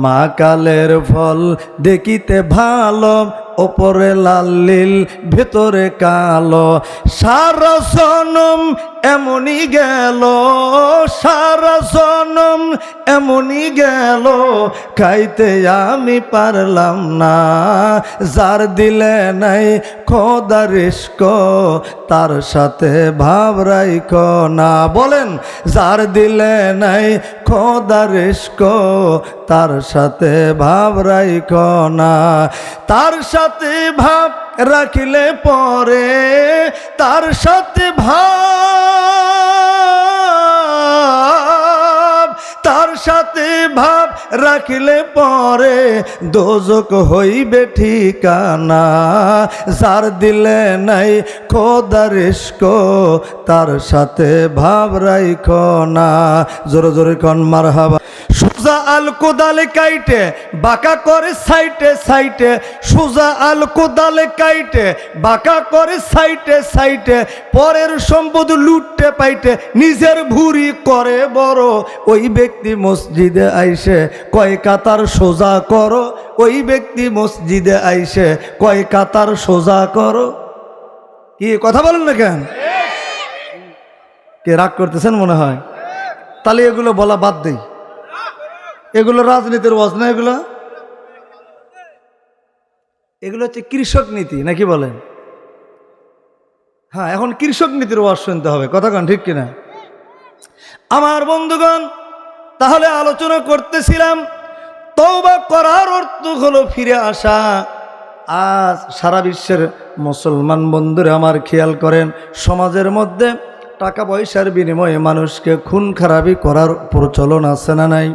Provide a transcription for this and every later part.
মা কালের ফল দেখিতে ভালো, ওপরে লাল নীল ভেতরে কালো। সারা জনম এমনই গেল, সারা জনম এমনই গেল, খাইতে আমি পারলাম না। যার দিলে নাই খোদার ইশক, তার সাথে ভাব রাইখো না। বলেন, যার দিলে নাই খোদার ইশক, তার সাথে ভাব রাইখো না। তার সাথে ভাব রাখিলে পরে, তার সাথে ভাব, তার সাথে ভাব রাখিলে পরে দোজক হইবে ঠিকানা। যার দিলে নাই খোদার ইশক, তার সাথে ভাব রাইখো না। জোরে জোরে কোন মারহাবা। সুজা আল কোদালে কাইটে বাঁকা করে সাইটে সাইটে, সুজা আল কোদালে কাইটে বাঁকা করে সাইটে সাইটে, পরের সম্পদ লুটতে পাইতে নিজের ভুরি করে বড়। ওই ব্যক্তি মসজিদে আইসে কয় কাতার সোজা করো, ওই ব্যক্তি মসজিদে আইসে কয় কাতার সোজা করো। কি কথা বলেন না কেন? কে রাগ করতেছেন মনে হয়? তাহলে এগুলো বলা বাদ দেই। এগুলো রাজনীতির ওয়াজ না, এগুলো এগুলো হচ্ছে কৃষক নীতি নাকি বলেন? হ্যাঁ, এখন কৃষক নীতির ওয়াজ শুনতে হবে, কথা কন ঠিক কিনা? আমার বন্ধুগণ, তাহলে আলোচনা করতেছিলাম তওবা করার অর্থ হলো ফিরে আসা। আজ সারা বিশ্বের মুসলমান বন্ধুরা আমার খেয়াল করেন, সমাজের মধ্যে টাকা পয়সার বিনিময়ে মানুষকে খুন খারাপি করার প্রচলন আছে না নাই?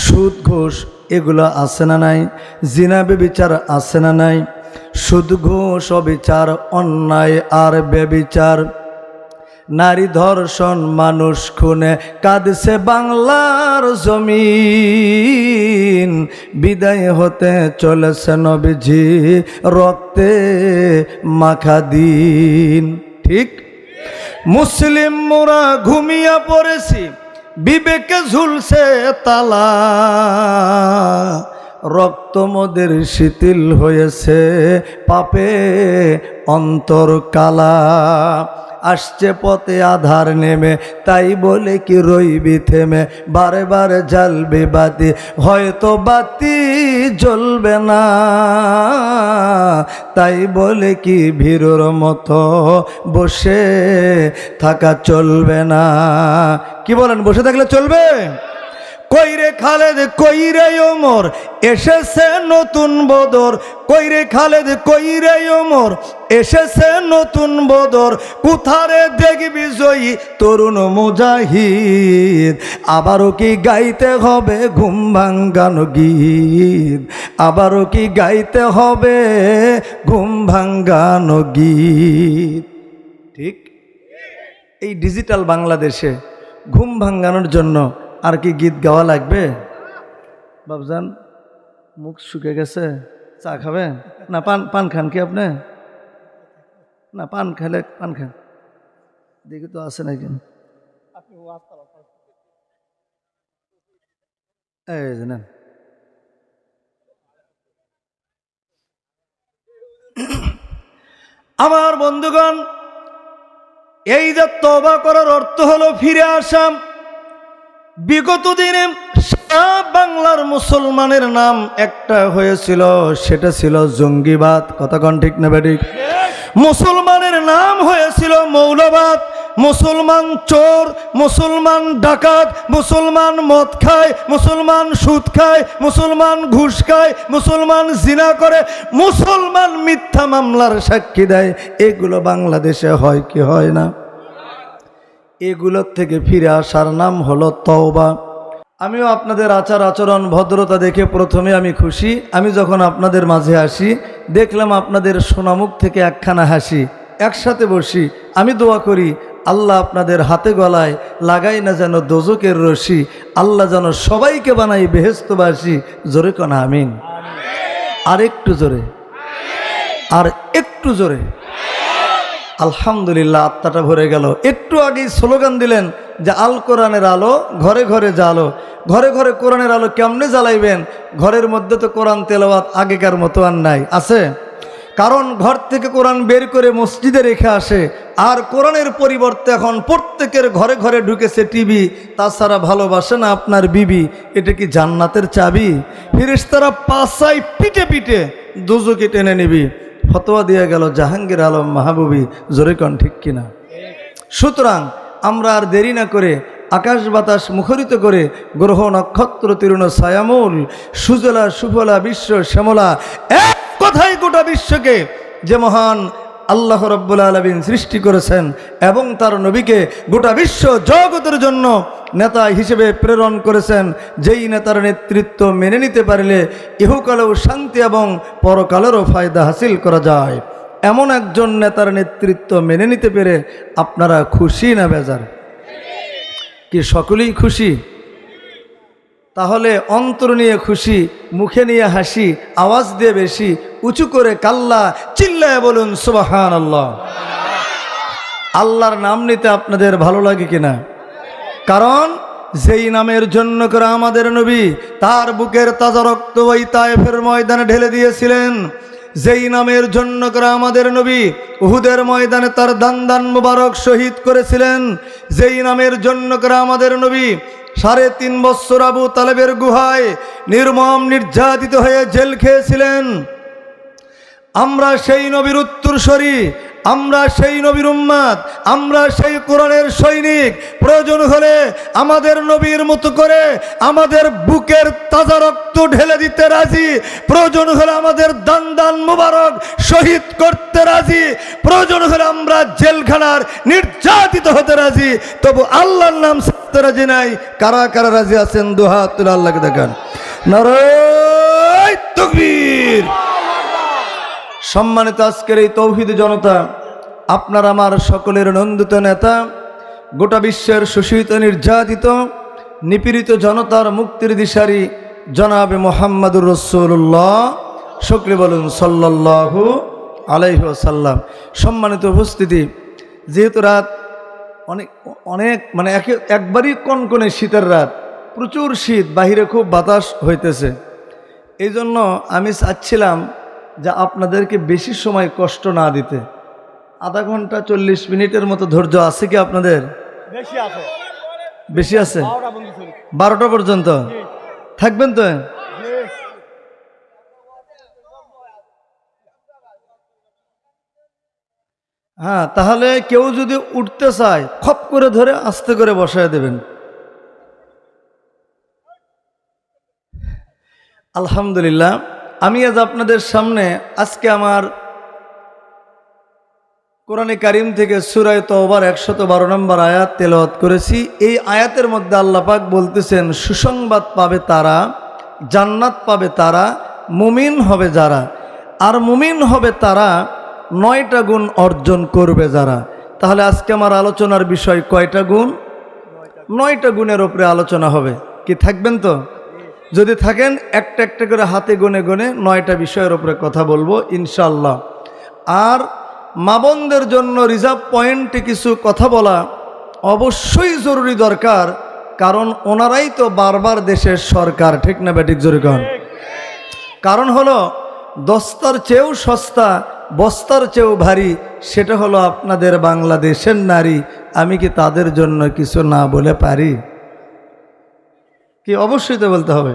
সুদ ঘুষ এগুলো আছে না নাই? জিনা বেবিচার আছে না নাই? সুদ ঘুষ অবিচার, অন্যায় আর বেবিচার, নারী ধর্ষণ, মানুষ খুনে কাঁদছে বাংলার জমিন। বিদায় হতে চলেছে নবীজি রক্তে মাখা দিন। ঠিক? মুসলিম মোরা ঘুমিয়ে পড়েছি, বিবেকে ঝুলছে তালা, রক্ত মোদের শিথিল হয়েছে, পাপে অন্তর কালা। আসছে পথে আধার নেমে, তাই বলে কি রইবি থেমে, বারে বারে জ্বালবে বাতি, হয়তো বাতি জ্বলবে না। তাই বলে কি ভীরুর মতো বসে থাকা চলবে না। কি বলেন, বসে থাকলে চলবে? কইরে খালেদ কইরে ওমর, এসেছে নতুন বদর। কইরে খালেদ কইরে ওমর, এসেছে নতুন বদর। কুথারে দেখবি জয়ী তরুণ মুজাহিদ, আবারও কি গাইতে হবে ঘুম ভাঙ্গানো গীত, আবারও কি গাইতে হবে ঘুম ভাঙ্গানো গীত। ঠিক? এই ডিজিটাল বাংলাদেশে ঘুম ভাঙ্গানোর জন্য আর কি গীত গাওয়া লাগবে? বাবজান মুখ শুকে গেছে, চা খাবেন না? পান খান কি আপনি? না, পান খেলে পান খান, দেখি তো আছে নাকি। এই জানেন, আমার বন্ধুগণ, এই যে তওবা করার অর্থ হলো ফিরে আসা। বিগত দিনে সারা বাংলার মুসলমানের নাম একটা হয়েছিল, সেটা ছিল জঙ্গিবাদ। কথা কন ঠিক না বেঠিক? মুসলমানের নাম হয়েছিল মৌলবাদ। মুসলমান চোর, মুসলমান ডাকাত, মুসলমান মদ খায়, মুসলমান সুদ খায়, মুসলমান ঘুষ খায়, মুসলমান জিনা করে, মুসলমান মিথ্যা মামলার সাক্ষী দেয়। এগুলো বাংলাদেশে হয় কি হয় না? এগুলোর থেকে ফিরে আসার নাম হলো তওবা। আমিও আপনাদের আচার আচরণ ভদ্রতা দেখে প্রথমে আমি খুশি। আমি যখন আপনাদের মাঝে আসি, দেখলাম আপনাদের সোনামুখ থেকে একখানা হাসি। একসাথে বসি, আমি দোয়া করি আল্লাহ আপনাদের হাতে গলায় লাগাই না যেন দোজকের রশি, আল্লাহ যেন সবাইকে বানাই বেহেশতবাসী। জোরে কোন আমিন। আর একটু জোরে, আর একটু জোরে। আলহামদুলিল্লাহ, আত্মাটা ভরে গেল। একটু আগেই স্লোগান দিলেন যে আল কোরআনের আলো ঘরে ঘরে জ্বালো। ঘরে ঘরে কোরআনের আলো কেমনে জ্বালাইবেন? ঘরের মধ্যে তো কোরআন তেলাওয়াত আগেকার মতো আর নাই, আছে? কারণ ঘর থেকে কোরআন বের করে মসজিদে রেখে আসে, আর কোরআনের পরিবর্তে এখন প্রত্যেকের ঘরে ঘরে ঢুকেছে টিভি। তাছাড়া ভালোবাসে না আপনার বিবি, এটা কি জান্নাতের চাবি? ফেরেশতারা পাছায় পিটে পিটে দুজকে টেনে নিবি। ফতোয়া দিয়ে গেল জাহাঙ্গীর আলম মাহবুবী, জোরে কন ঠিক কিনা? সুতরাং আমরা আর দেরি না করে আকাশ বাতাস মুখরিত করে গ্রহ নক্ষত্র তীর্ণ ছায়ামূল সুজলা সুফলা বিশ্ব শ্যামলা এক কথাই গোটা বিশ্বকে যে মহান আল্লাহ রাব্বুল আলামিন সৃষ্টি করেছেন এবং তার নবীকে গোটা বিশ্ব জগতের জন্য নেতা হিসেবে প্রেরণ করেছেন, যেই নেতার নেতৃত্ব মেনে নিতে পারলে ইহকালেও শান্তি এবং পরকালেরও ফায়দা হাসিল করা যায়, এমন একজন নেতার নেতৃত্ব মেনে নিতে পেরে আপনারা খুশি না বেজার? কি সকলেই খুশি? তাহলে অন্তর নিয়ে খুশি, মুখে নিয়ে হাসি, আওয়াজ দিয়ে বেশি উঁচু করে কাল্লা চিল্লায় বলুন সুবহানাল্লাহ। আল্লাহর নাম নিতে আপনাদের ভালো লাগে কিনা? কারণ যেই নামের জন্য করে আমাদের নবী তার বুকের তাজা রক্ত ওই তায়েফের ময়দানে ঢেলে দিয়েছিলেন, যেই নামের জন্য করে আমাদের নবী উহুদের ময়দানে তার দান মুবারক শহীদ করেছিলেন, যেই নামের জন্য করে আমাদের নবী 3.5 বছর আবু তালেবের গুহায় নির্মম নির্যাতিত হয়ে জেল খেয়েছিলেন, আমরা সেই নবীর উত্তরসূরি, আমরা সেই নবীর উম্মত, আমরা সেই কোরআনের সৈনিক। প্রয়োজন হলে আমাদের নবীর মতো করে আমাদের বুকের তাজা রক্ত ঢেলে দিতে রাজি, প্রয়োজন হলে আমাদের দান মুবারক শহীদ করতে রাজি, প্রয়োজন হলে আমরা জেলখানার নির্যাতিত হতে রাজি, তবু আল্লাহর নাম ছাড়তে রাজি নাই। কারা কারা রাজি আছেন? দুহাত তুলে আল্লাহকে দেখান। নারায়ে তাকবীর। সম্মানিত আজকের এই তৌহিদি জনতা, আপনার আমার সকলের নন্দিত নেতা, গোটা বিশ্বের শোষিত নির্যাতিত নিপীড়িত জনতার মুক্তির দিশারি জনাবে মুহাম্মদুর রাসূলুল্লাহ, সকলে বলুন সাল্লাল্লাহু আলাইহি ওয়াসাল্লাম। সম্মানিত উপস্থিতি, যেহেতু রাত অনেক মানে একবারই কনকনে শীতের রাত, প্রচুর শীত, বাহিরে খুব বাতাস হইতেছে, এই জন্য আমি চাচ্ছিলাম যে আপনাদেরকে বেশি সময় কষ্ট না দিতে। আধা ঘন্টা 40 মিনিটের মতো ধৈর্য আছে কি আপনাদের? বেশি আছে? 12টা পর্যন্ত থাকবেন তো? হ্যাঁ, তাহলে কেউ যদি উঠতে চায় খপ করে ধরে আস্তে করে বসায় দেবেন। আলহামদুলিল্লাহ, আমি আজ আপনাদের সামনে আজকে আমার কোরআনে কারিম থেকে সূরা তাওবার 112 নম্বর আয়াত তেলাওয়াত করেছি। এই আয়াতের মধ্যে আল্লাহ পাক বলতেছেন, সুসংবাদ পাবে তারা, জান্নাত পাবে তারা, মুমিন হবে যারা, আর মুমিন হবে তারা 9টা গুণ অর্জন করবে যারা। তাহলে আজকে আমার আলোচনার বিষয় কয়টা গুণ? 9টা গুণের উপরে আলোচনা হবে। কি থাকবেন তো? যদি থাকেন একটা একটা করে হাতে গুনে গুনে 9টা বিষয়ের উপরে কথা বলবো ইনশাআল্লাহ। আর মা বোনদের জন্য রিজার্ভ পয়েন্টে কিছু কথা বলা অবশ্যই জরুরি দরকার, কারণ ওনারাই তো বারবার দেশের সরকার, ঠিক না বেঠিক জোরে কন? কারণ হলো দস্তার চেয়েও সস্তা, বস্তার চেয়েও ভারী, সেটা হলো আপনাদের বাংলাদেশের নারী। আমি কি তাদের জন্য কিছু না বলে পারি? কি অবশ্যই তো বলতে হবে।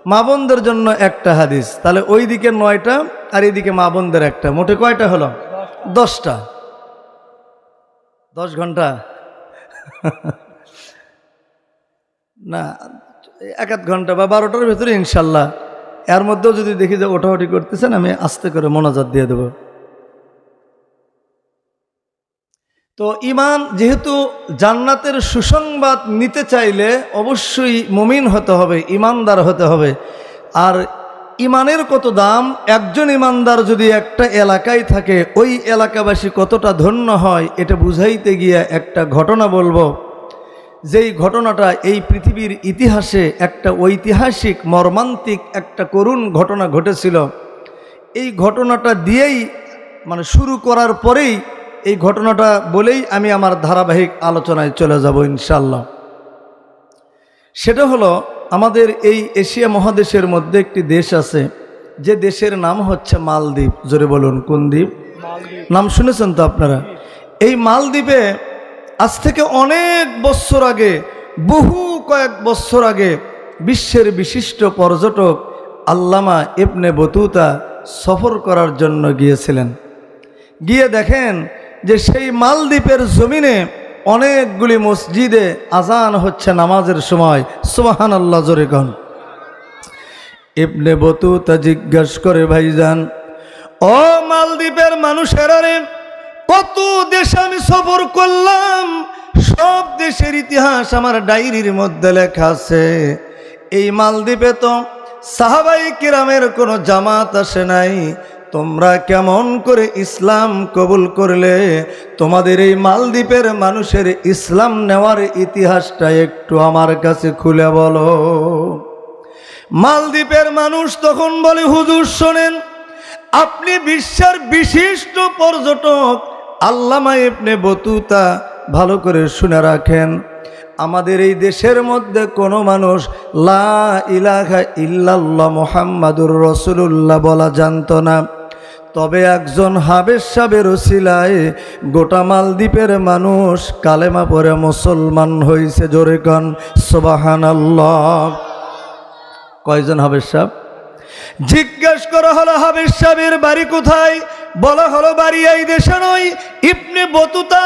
মা বোনদের জন্য একটা হাদিস, তাহলে ওই দিকে 9টা আর এইদিকে মা বোনদের একটা, মোটে কয়টা হলো? 10টা। 10 ঘন্টা না, 1-1 ঘন্টা বা 12টার ভেতরে ইনশাল্লাহ। এর মধ্যেও যদি দেখি যে ওঠাওটি করতেছেন, আমি আস্তে করে মোনাজাত দিয়ে দেব। তো ঈমান, যেহেতু জান্নাতের সুসংবাদ নিতে চাইলে অবশ্যই মুমিন হতে হবে, ঈমানদার হতে হবে। আর ঈমানের কত দাম, একজন ঈমানদার যদি একটা এলাকায় থাকে, ওই এলাকাবাসী কতটা ধন্য হয়, এটা বুঝাইতে গিয়ে একটা ঘটনা বলবো। যেই ঘটনাটা এই পৃথিবীর ইতিহাসে একটা ঐতিহাসিক মর্মান্তিক একটা করুণ ঘটনা ঘটেছিল। এই ঘটনাটা দিয়েই মানে শুরু করার পরেই এই ঘটনাটা বলেই আমি আমার ধারাবাহিক আলোচনায় চলে যাব ইনশাআল্লাহ। সেটা হলো আমাদের এই এশিয়া মহাদেশের মধ্যে একটি দেশ আছে, যে দেশের নাম হচ্ছে মালদ্বীপ। জোরে বলুন, কোন দ্বীপ? নাম শুনেছেন তো আপনারা? এই মালদ্বীপে আজ থেকে অনেক বছর আগে, বহু কয়েক বছর আগে বিশ্বের বিশিষ্ট পর্যটক আল্লামা ইবনে বতুতা সফর করার জন্য গিয়েছিলেন। গিয়ে দেখেন যে সেই মালদ্বীপের জমিনে অনেকগুলি মসজিদে আজান হচ্ছে নামাজের সময়। সুবহানাল্লাহ, জোরে কোন। ইবনে বতুতা জিজ্ঞাসা করে, ভাইজান, ও মালদ্বীপের মানুষেরা রে, কত দেশ আমি সফর করলাম, সব দেশের ইতিহাস আমার ডায়েরির মধ্যে লেখা আছে। এই মালদ্বীপে তো সাহাবাই কিরামের কোনো জামাত আসে নাই, তোমরা কেমন করে ইসলাম কবুল করলে? তোমাদের এই মালদ্বীপের মানুষের ইসলাম নেওয়ার ইতিহাসটা একটু আমার কাছে খুলে বলো। মালদ্বীপের মানুষ তখন বলে, হুজুর শোনেন, আপনি বিশ্বের বিশিষ্ট পর্যটক আল্লামা ইবনে বতুতা, ভালো করে শুনে রাখেন, আমাদের এই দেশের মধ্যে কোনো মানুষ লা ইলাহা ইল্লাল্লাহ মুহাম্মাদুর রাসূলুল্লাহ বলা জানতো না। তবে একজন হাবেশ সাহেবের ওসিলায় গোটা মালদ্বীপের মানুষ কালেমা পড়ে মুসলমান হয়েছে। জোরে কোন সুবহানাল্লাহ। কয়জন হাবেশ সাহেব? জিজ্ঞেস করা হলো, হাবেশ সাহেবের বাড়ি কোথায়? বলা হলো, বাড়ি এই দেশে নয়। ইবনে বতুতা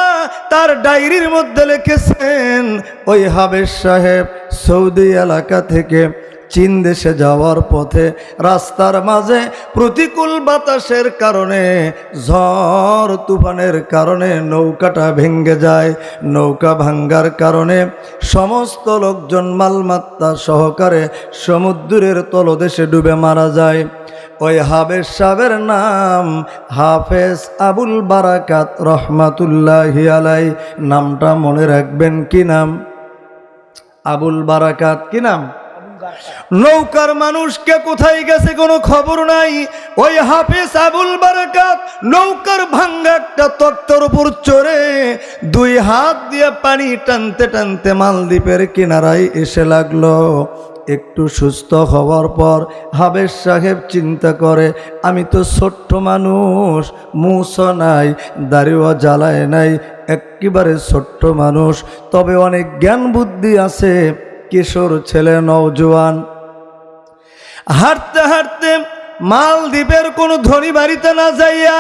তার ডায়েরির মধ্যে লিখেছেন, ওই হাবেশ সাহেব সৌদি এলাকা থেকে চীন দেশে যাওয়ার পথে রাস্তার মাঝে প্রতিকূল বাতাসের কারণে, ঝড় তুফানের কারণে নৌকাটা ভেঙে যায়। নৌকা ভাঙ্গার কারণে সমস্ত লোকজন মালমাত্তা সহকারে সমুদ্রের তলদেশে ডুবে মারা যায়। ওই হাবেশ সাহেবের নাম হাফেজ আবুল বারাকাত রহমাতুল্লাহি আলাই। নামটা মনে রাখবেন। কি নাম? আবুল বারাকাত। কি নাম? নৌকার মানুষকে কোথায় গেছে কোনো খবর নাই। ওই হাফেজ আবুল বারাকাত নৌকার ভাঙ্গা একটা তক্তার উপর চড়ে দুই হাত দিয়ে পানি টানতে টানতে মালদ্বীপের কিনারায় এসে লাগলো। একটু সুস্থ হওয়ার পর হাবেশ সাহেব চিন্তা করে, আমি তো ছোট্ট মানুষ, মুছ নাই, দাড়িও জ্বালায় নাই, একেবারে ছোট্ট মানুষ, তবে অনেক জ্ঞান বুদ্ধি আছে, কিশোর ছেলে, নওজোয়ান। হাঁটতে হাঁটতে মালদ্বীপের কোনো ধনী বাড়িতে না যাইয়া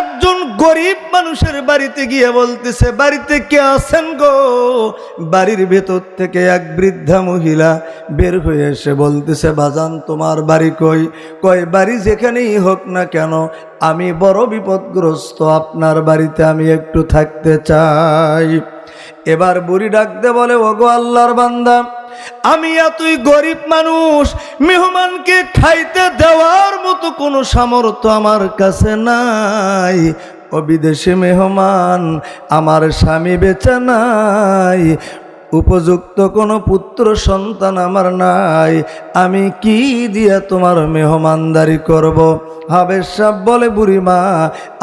একজন গরিব মানুষের বাড়িতে গিয়ে বলতেছে, বাড়িতে কে আছেন গো? বাড়ির ভেতর থেকে এক বৃদ্ধা মহিলা বের হয়ে এসে বলতেছে, বাজান তোমার বাড়ি কই? কয়, বাড়ি যেখানেই হোক না কেন, আমি বড় বিপদগ্রস্ত, আপনার বাড়িতে আমি একটু থাকতে চাই। এবার বুড়ি ডাকতে বলে, ওগো আল্লাহর বান্দা, আমি এতই গরিব মানুষ, মেহমানকে খাইতে দেওয়ার মতো কোনো সামর্থ্য আমার কাছে নাই। ও বিদেশি মেহমান, আমার স্বামী বেঁচে নাই, উপযুক্ত কোনো পুত্র সন্তান আমার নাই, আমি কি দিয়ে তোমার মেহমানদারি করব? হাবেশ সাহেব বলে, বুড়িমা,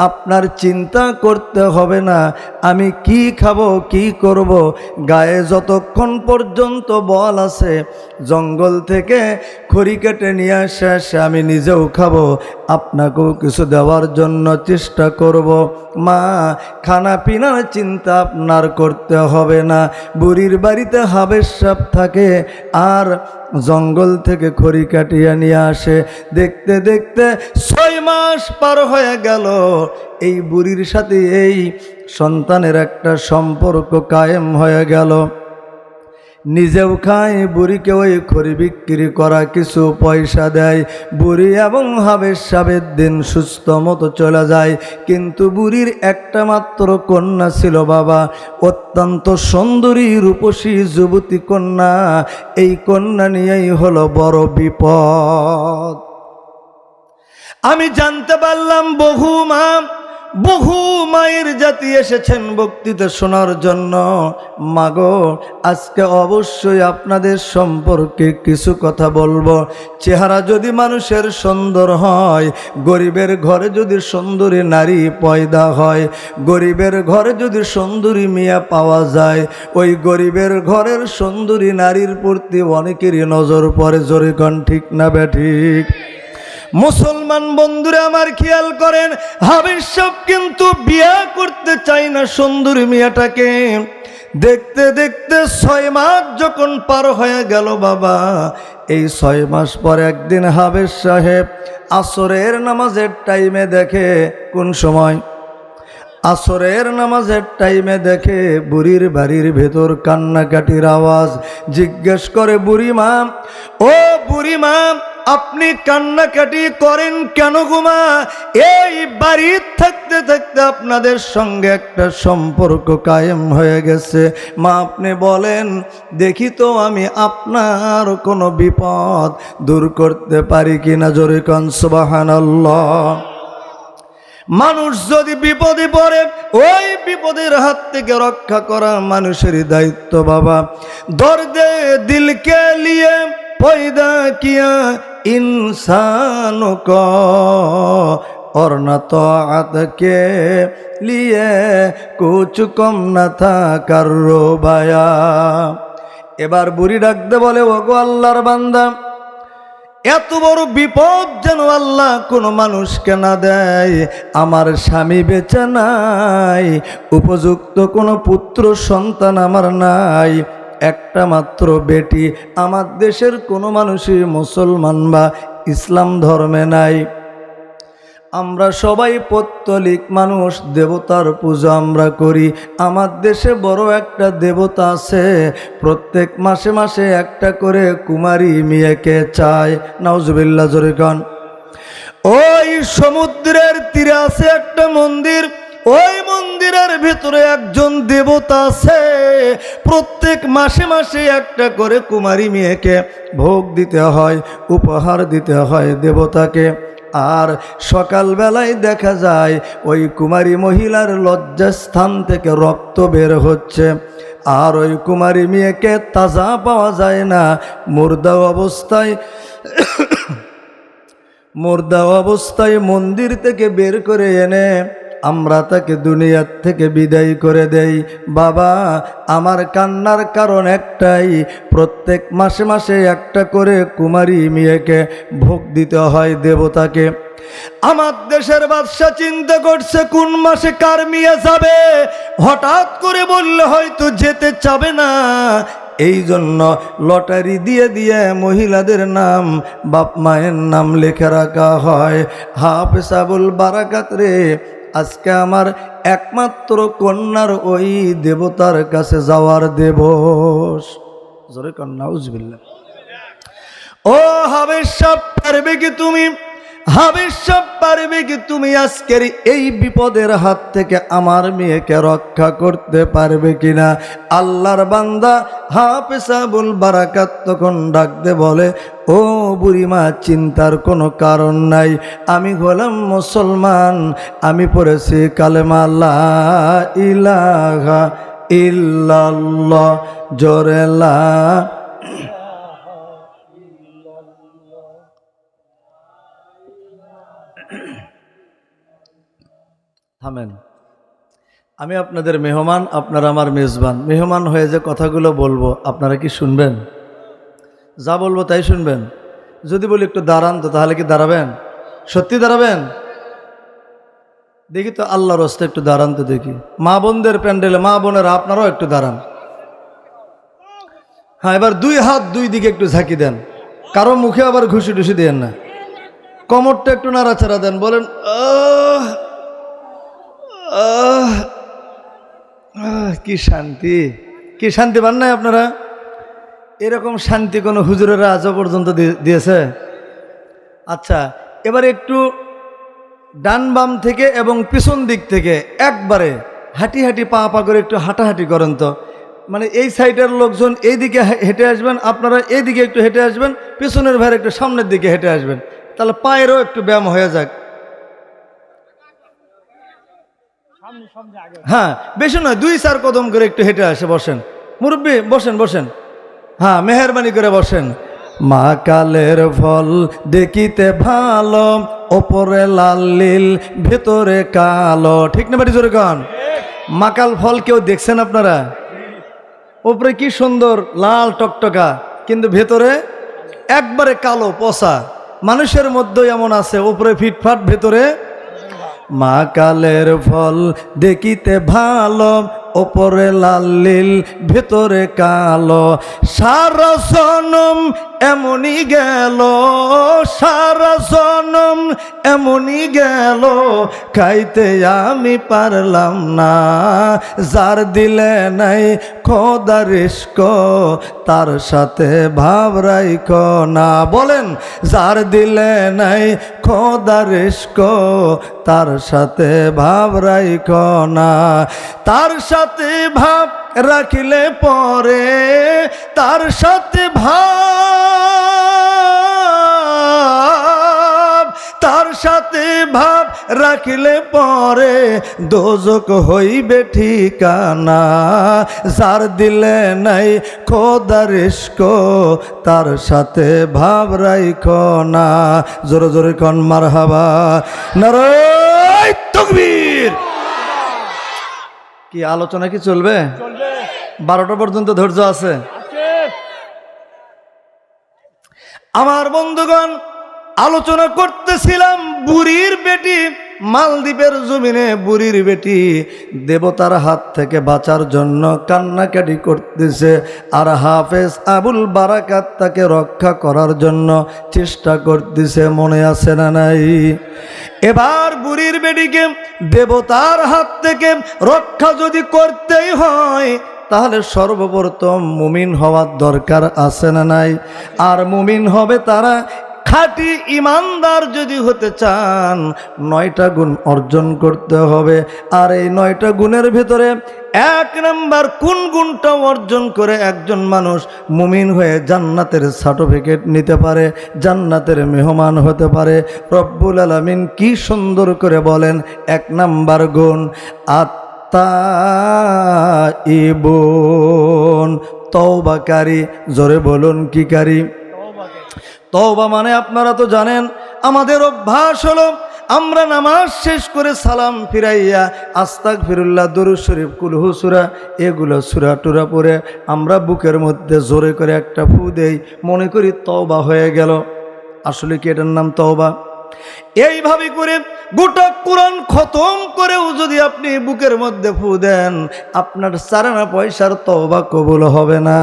আপনার চিন্তা করতে হবে না, আমি কি খাবো, কি করব, গায়ে যতক্ষণ পর্যন্ত বল আছে জঙ্গল থেকে খড়ি কেটে নিয়ে আসে আমি নিজেও খাবো, আপনাকেও কিছু দেওয়ার জন্য চেষ্টা করব। মা, খানা পিনার চিন্তা আপনার করতে হবে না। বুড়ির বাড়িতে হাবেশ সাহেব থাকে আর জঙ্গল থেকে খড়ি কাটিয়ে নিয়ে আসে। দেখতে দেখতে 6 মাস পার হয়ে গেল। এই বুড়ির সাথে এই সন্তানের একটা সম্পর্ক কায়েম হয়ে গেল। নিজেও খায়, বুড়িকে ওই খড়ি বিক্রি করা কিছু পয়সা দেয়। বুড়ি এবং হাবেশ সাহেবের দিন সুস্থ মতো চলে যায়। কিন্তু বুড়ির একটা মাত্র কন্যা ছিল বাবা, অত্যন্ত সুন্দরী রূপসী যুবতী কন্যা। এই কন্যা নিয়েই হলো বড় বিপদ। আমি জানতে পারলাম বহু মা বহু মায়ের জাতি এসেছেন বক্তৃতা শোনার জন্য। মাগো, আজকে অবশ্যই আপনাদের সম্পর্কে কিছু কথা বলবো। চেহারা যদি মানুষের সুন্দর হয়, গরিবের ঘরে যদি সুন্দরী নারী পয়দা হয়, গরিবের ঘরে যদি সুন্দরী মিয়া পাওয়া যায়, ওই গরিবের ঘরের সুন্দরী নারীর প্রতি অনেকেরই নজর পড়ে। জোরে কোন ঠিক না বেঠিক? মুসলমান বন্ধুরা আমার খেয়াল করেন, হাবিব সাহেব কিন্তু বিয়ে করতে চায় না সুন্দরী মিয়াটাকে। দেখতে দেখতে 6 মাস যখন পার হয়ে গেল বাবা, এই 6 মাস পর একদিন হাবিব সাহেব আসরের নামাজের টাইমে দেখে, কোন সময়? আসরের নামাজের টাইমে দেখে বুড়ির বাড়ির ভেতর কান্নাকাটির আওয়াজ। জিজ্ঞেস করে, বুড়িমা, ও বুড়িমা, আপনি কান্নাকাটি করেন কেন গোমা? এই বাড়ির থাকতে থাকতে আপনাদের সঙ্গে একটা সম্পর্ক কায়েম হয়ে গেছে। মা, আপনি বলেন দেখি তো আমি আপনার কোনো বিপদ দূর করতে পারি কিনা। জোরে কোন সুবহানাল্লাহ। মানুষ যদি বিপদে পড়ে, ওই বিপদের হাত থেকে রক্ষা করা মানুষেরই দায়িত্ব বাবা। দর্দে দিলকে লিয়ে পয়দা কিয়া इंसानों को और न तौअत के लिए कुछ कम न था करो बाया। এবার বুড়ি ডাকতে বলে, ওগো আল্লাহর বান্দা, এত বড় বিপদ যেন আল্লাহ কোনো মানুষকে না দেয়। আমার স্বামী বেঁচে নাই, উপযুক্ত কোনো পুত্র সন্তান আমার নাই, একটা মাত্র বেটি। আমার দেশের কোনো মানুষই মুসলমান বা ইসলাম ধর্মে নাই। আমরা সবাই পৌত্তলিক মানুষ, দেবতার পূজা আমরা করি। আমার দেশে বড় একটা দেবতা আছে, প্রত্যেক মাসে মাসে একটা করে কুমারী মেয়েকে চায়। নাউজুবিল্লাহ, জোরে কোন। ওই সমুদ্রের তীরে আছে একটা মন্দির, ওই মন্দিরের ভিতরে একজন দেবতা আছে, প্রত্যেক মাসে মাসে একটা করে কুমারী মেয়েকে ভোগ দিতে হয়, উপহার দিতে হয় দেবতাকে। আর সকালবেলায় দেখা যায় ওই কুমারী মহিলার লজ্জাস্থান থেকে রক্ত বের হচ্ছে, আর ওই কুমারী মেয়েকে তাজা পাওয়া যায় না, মুর্দা অবস্থায় মন্দির থেকে বের করে এনে আমরা তাকে দুনিয়ার থেকে বিদায় করে দেই। বাবা, আমার কান্নার কারণ একটাই, প্রত্যেক মাসে মাসে একটা করে কুমারী মেয়েকে ভোগ দিতে হয় দেবতাকে। আমার দেশের বাদশা চিন্তা করছে কোন মাসে কার মেয়ে যাবে, হঠাৎ করে বললে হয়তো যেতে চাবে না। এই জন্য লটারি দিয়ে দিয়ে মহিলাদের নাম, বাপ মায়ের নাম লিখে রাখা হয়। হাফেজ আবুল বারাকাত রে, আজকে আমার একমাত্র কন্যার ওই দেবতার কাছে যাওয়ার দিবস। জোরে কর নাউজুবিল্লাহ। ও হাফেজ সাহেব, পারবে কি তুমি? হাফেজ সাহেব, পারবে কি তুমি আজকের এই বিপদের হাত থেকে আমার মেয়েকে রক্ষা করতে পারবে কিনা? আল্লাহর বান্দা হাফেজ আবুল বারাকাত তখন ডাকতে বলে, ও বুড়িমা, চিন্তার কোনো কারণ নাই, আমি হলাম মুসলমান, আমি পড়েছি কালেমা লা ইলাহা ইল্লাল্লাহ, জোরে লা। থামেন, আমি আপনাদের মেহমান, আপনারা আমার মেজবান। মেহমান হয়ে যে কথাগুলো বলবো আপনারা কি শুনবেন? যা বলবো তাই শুনবেন? যদি বলি একটু দাঁড়ান, তো তাহলে কি দাঁড়াবেন? সত্যি দাঁড়াবেন? দেখি তো, আল্লাহর রাস্তে একটু দাঁড়ান তো দেখি। মা বোনদের প্যান্ডেলে, মা বোনেরা আপনারাও একটু দাঁড়ান। হ্যাঁ, এবার 2 হাত 2 দিকে একটু ঝাঁকি দেন, কারো মুখে আবার ঘুষি টুসি দেন না, কোমরটা একটু নাড়াচাড়া দেন, বলেন কি শান্তি, কি শান্তি পান নাই আপনারা? এরকম শান্তি কোনো হুজুরেরা আজও পর্যন্ত দিয়েছে? আচ্ছা, এবার একটু ডান বাম থেকে এবং পিছন দিক থেকে একবারে হাঁটি হাঁটি পা পা করে একটু হাঁটাহাঁটি করেন তো। মানে এই সাইডের লোকজন এই দিকে হেঁটে আসবেন, আপনারা এই দিকে একটু হেঁটে আসবেন, পিছনের ভাইয়ের একটু সামনের দিকে হেঁটে আসবেন, তাহলে পায়েরও একটু ব্যায়াম হয়ে যাক। হ্যাঁ বেশি নয়, 2-4 কদম করে একটু হেঁটে আসে। বসেন মুরব্বী, বসেন বসেন, হ্যাঁ মেহেরবানি করে বসেন। মা কালের ফল দেখিতে ভালো, ওপরে লাল নীল ভেতরে কালো, ঠিক না বাড়ি জোরে কান? মাকাল ফল কেউ দেখছেন আপনারা? ওপরে কি সুন্দর লাল টকটকা, কিন্তু ভেতরে একবারে কালো পচা। মানুষের মধ্যে এমন আছে, ওপরে ফিটফাট ভেতরে। মা কালের ফল দেখিতে ভালো, ওপরে লাল নীল ভেতরে কালো, সারা জনম এমনই গেল, সারা জনম এমনই গেল, খাইতে আমি পারলাম না। যার দিলে নাই খোদার ইশক, তার সাথে ভাব রাইখো না। বলেন, যার দিলে নাই খোদার ইশক, তার সাথে ভাব রাইখো না। তার সাথে ভাব রাখিলে পরে, তার সাথে ভাব, তার সাথে ভাব রাখিলে পরে, দোজক হইবে ঠিকানা। যার দিলে নাই খোদার ইশক, তার সাথে ভাব রাইখো না। জোরে জোরে কোন মারহাবা, নারায়ে তাকবীর। কি আলোচনা কি চলবে? 12টা পর্যন্ত ধৈর্য আছে? আমার বন্ধুগণ, আলোচনা করতেছিলাম বুড়ির বেটি, মালদ্বীপের জমিনে বুড়ির বেটি দেবতার হাত থেকে বাঁচার জন্য কান্নাকাটি করতেছে, আর হাফেজ আবুল বারাকাত তাকে রক্ষা করার জন্য চেষ্টা করতেছে। মনে আছে না নাই? এবার বুড়ির বেটিকে দেবতার হাত থেকে রক্ষা যদি করতেই হয়, তাহলে সর্বপ্রথম মুমিন হওয়ার দরকার আছে না নাই? আর মুমিন হবে তারা, খাঁটি ইমানদার যদি হতে চান 9টা গুণ অর্জন করতে হবে। আর এই 9টা গুণের ভিতরে 1 নাম্বার কোন গুণটা অর্জন করে একজন মানুষ মুমিন হয়ে জান্নাতের সার্টিফিকেট নিতে পারে, জান্নাতের মেহমান হতে পারে? রব্বুল আলামিন কি সুন্দর করে বলেন, 1 নাম্বার গুণ আত্তাইবুন, তওবাকারী। জোরে বলুন কি কারী? তওবা মানে আপনারা তো জানেন, আমাদের অভ্যাস হলো আমরা নামাজ শেষ করে সালাম ফিরাইয়া আস্তাগফিরুল্লাহ, দরুদ শরীফ, কুলহু সূরা, এগুলো সূরা টুরা পড়ে আমরা বুকের মধ্যে জোরে করে একটা ফু দেই, মনে করি তওবা হয়ে গেল। আসলে কি এটার নাম তওবা? এইভাবে করে গোটা কোরআন খতম করেও যদি আপনি বুকের মধ্যে ফু দেন, আপনার 4 আনা পয়সার তওবা কবুল হবে না।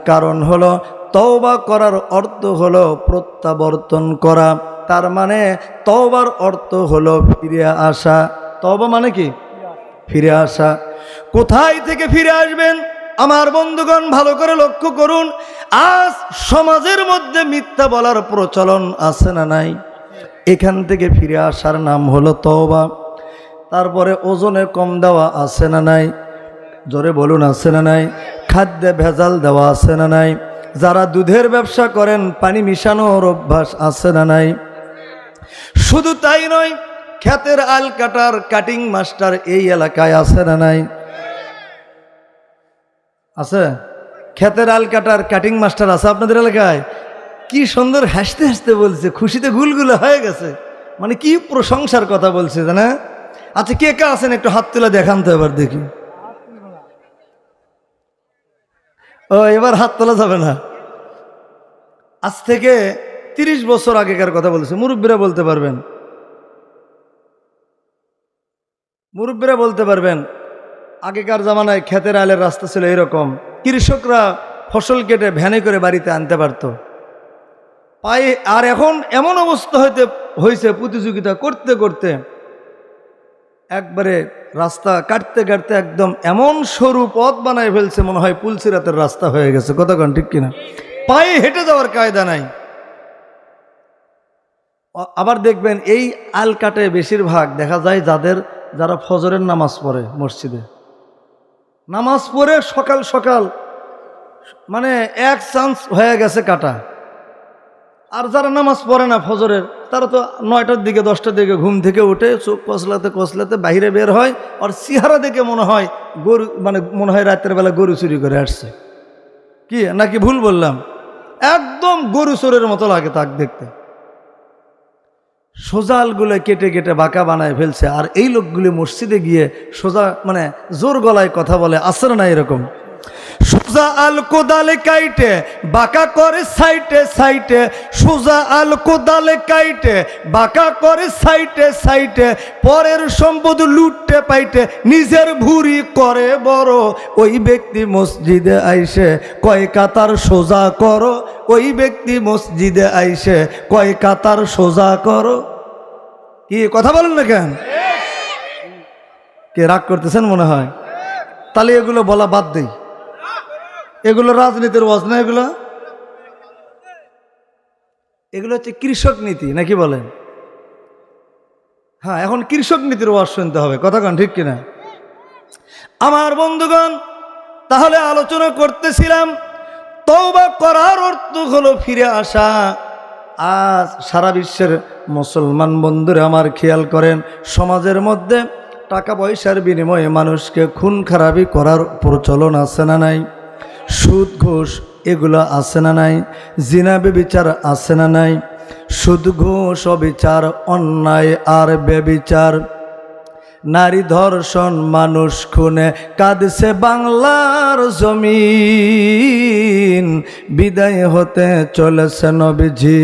কারণ হলো তওবা করার অর্থ হলো প্রত্যাবর্তন করা। তার মানে তওবার অর্থ হলো ফিরে আসা। তওবা মানে কি? ফিরে আসা। কোথায় থেকে ফিরে আসবেন আমার বন্ধুগণ? ভালো করে লক্ষ্য করুন। আজ সমাজের মধ্যে মিথ্যা বলার প্রচলন আছে না নাই? এখান থেকে ফিরে আসার নাম হলো তওবা। তারপরে ওজনে কম দেওয়া আছে না নাই? জোরে বলুন আছে না নাই? খাদ্যে ভেজাল দেওয়া আছে না নাই? যারা দুধের ব্যবসা করেন পানি মিশানোর অভ্যাস আছে না নাই? শুধু তাই নয়, ক্ষেতের আল কাটার কাটিং মাস্টার এই এলাকায় আছে না নাই? আছে? ক্ষেতের আল কাটার কাটিং মাস্টার আছে আপনাদের এলাকায়? কি সুন্দর হাসতে হাসতে বলছে, খুশিতে গুলগুলো হয়ে গেছে, মানে কি প্রশংসার কথা বলছে জানা? আচ্ছা কে কে আছেন একটু হাত তুলে দেখান তো এবার দেখি। ও এবার হাত তোলা যাবে না। আজ থেকে 30 বছর আগেকার কথা বলছে, মুরব্বীরা বলতে পারবেন, মুরব্বীরা বলতে পারবেন। আগেকার জামানায় ক্ষেতের আলের রাস্তা ছিল এরকম, কৃষকরা ফসল কেটে ভ্যানে করে বাড়িতে আনতে পারত পায়ে। আর এখন এমন অবস্থা হয়েছে, প্রতিযোগিতা করতে করতে একবারে রাস্তা কাটতে কাটতে একদম এমন সরু পথ বানায় ফেলছে, মনে হয় পুলসিরাতের রাস্তা হয়ে গেছে। কতক্ষণ ঠিক কিনা? পায়ে হেঁটে যাওয়ার কায়দা নাই। আবার দেখবেন এই আলকাটে বেশিরভাগ দেখা যায় যারা ফজরের নামাজ পড়ে, মসজিদে নামাজ পড়ে সকাল সকাল, মানে এক চান্স হয়ে গেছে কাটা, আর যারা নামাজ পড়ে না ফজরের, তারা তো 9টার দিকে 10টার দিকে ঘুম থেকে উঠে চোখ কসলাতে কসলাতে বাইরে বের হয়, আর চেহারা দেখে মনে হয় গরু, মানে মনে হয় রাতের বেলা গরু চুরি করে আসছে। কি নাকি ভুল বললাম? একদম গরু চোরের মতো লাগে তাক দেখতে। সোজালগুলো কেটে কেটে বাঁকা বানায় ফেলছে, আর এই লোকগুলি মসজিদে গিয়ে সোজা মানে জোর গলায় কথা বলে, আসর না এরকম। সোজা আল কোদালে কাইটে বাঁকা করে সাইটে সাইটে, সোজা আল কোদালে কাইটে বাঁকা করে সাইটে সাইটে, পরের সম্পদ লুটতে পাইতে নিজের ভুরি করে বড়। ওই ব্যক্তি মসজিদে আইসে কয় কাতার সোজা করো, ওই ব্যক্তি মসজিদে আইসে কয় কাতার সোজা করো। কি কথা বলেন না কেন? কে রাগ করতেছেন মনে হয়? তাহলে এগুলো বলা বাদ দেই। এগুলো রাজনীতির ওয়াজ না, এগুলো এগুলো হচ্ছে কৃষক নীতি, নাকি বলেন? হ্যাঁ, এখন কৃষক নীতির ওয়াজ শুনতে হবে, কথা কন ঠিক কিনা? আমার বন্ধুগণ, তাহলে আলোচনা করতেছিলাম তওবা করার অর্থ হলো ফিরে আসা। আজ সারা বিশ্বের মুসলমান বন্ধুরা আমার খেয়াল করেন, সমাজের মধ্যে টাকা পয়সার বিনিময়ে মানুষকে খুন খারাপি করার প্রচলন আছে না নাই? সুদ ঘুষ এগুলো আছে না নাই? জিনা বেবিচার আছে না নাই? সুদ ঘুষ অবিচার, অন্যায় আর বেবিচার, নারী ধর্ষণ, মানুষ খুনে কাঁদছে বাংলার জমিন। বিদায় হতে চলেছে নবীজি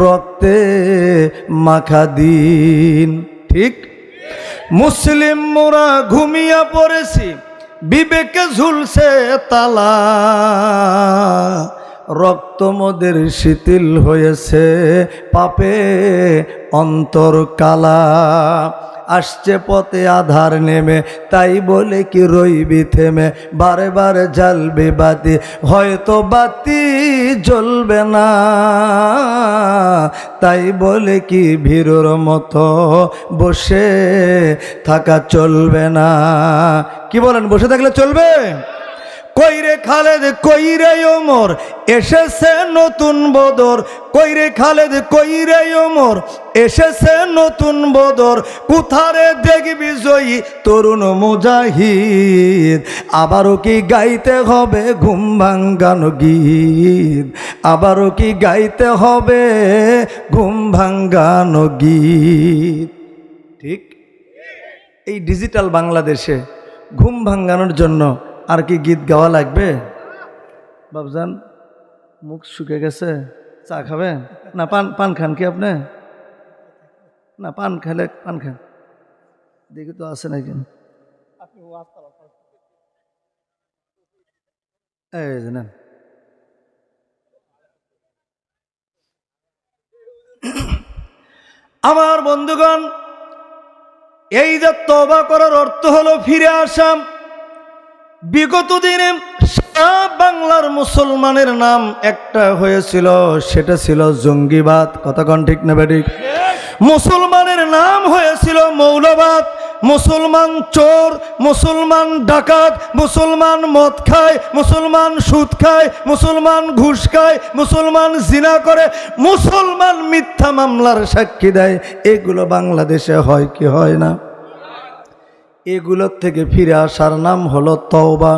রক্তে মাখা দিন। ঠিক? মুসলিম মোরা ঘুমিয়া পড়েছি, বিবেকে ঝুলছে তালা, রক্ত মোদের শিথিল হয়েছে, পাপে অন্তর কালা। আসছে পথে আধার নেমে, তাই বলে কি রইবি থেমে, বারে বারে জ্বালবে বাতি, হয়তো বাতি জ্বলবে না, তাই বলে কি ভীরুর মতো বসে থাকা চলবে না। কি বলেন, বসে থাকলে চলবে? কইরে খালেদ কইরে ওমর, এসেছে নতুন বদর। কইরে খালেদ কইরে ওমর, এসেছে নতুন বদর। কোথারে দেখবি জয়ী তরুণ মুজাহিদ, আবারও কি গাইতে হবে ঘুম ভাঙ্গানো গীত, আবারও কি গাইতে হবে ঘুম ভাঙ্গানো গীত। ঠিক? এই ডিজিটাল বাংলাদেশে ঘুম ভাঙ্গানোর জন্য আর কি গীত গাওয়া লাগবে? বাবজান মুখ শুকে গেছে, চা খাবেন না? পান খান কি আপনি? না, পান খেলে পান খান, দেখি তো আছে নাকি। এই জানেন, আমার বন্ধুগণ, এই যে তওবা করার অর্থ হলো ফিরে আসা। বিগত দিনে সারা বাংলার মুসলমানের নাম একটা হয়েছিল, সেটা ছিল জঙ্গিবাদ। কথা কন ঠিক না বেঠিক? মুসলমানের নাম হয়েছিল মৌলবাদ। মুসলমান চোর, মুসলমান ডাকাত, মুসলমান মদ খায়, মুসলমান সুদ খায়, মুসলমান ঘুষ খায়, মুসলমান জিনা করে, মুসলমান মিথ্যা মামলার সাক্ষী দেয়। এগুলো বাংলাদেশে হয় কি হয় না? এগুলোর থেকে ফিরে আসার নাম হলো তওবা।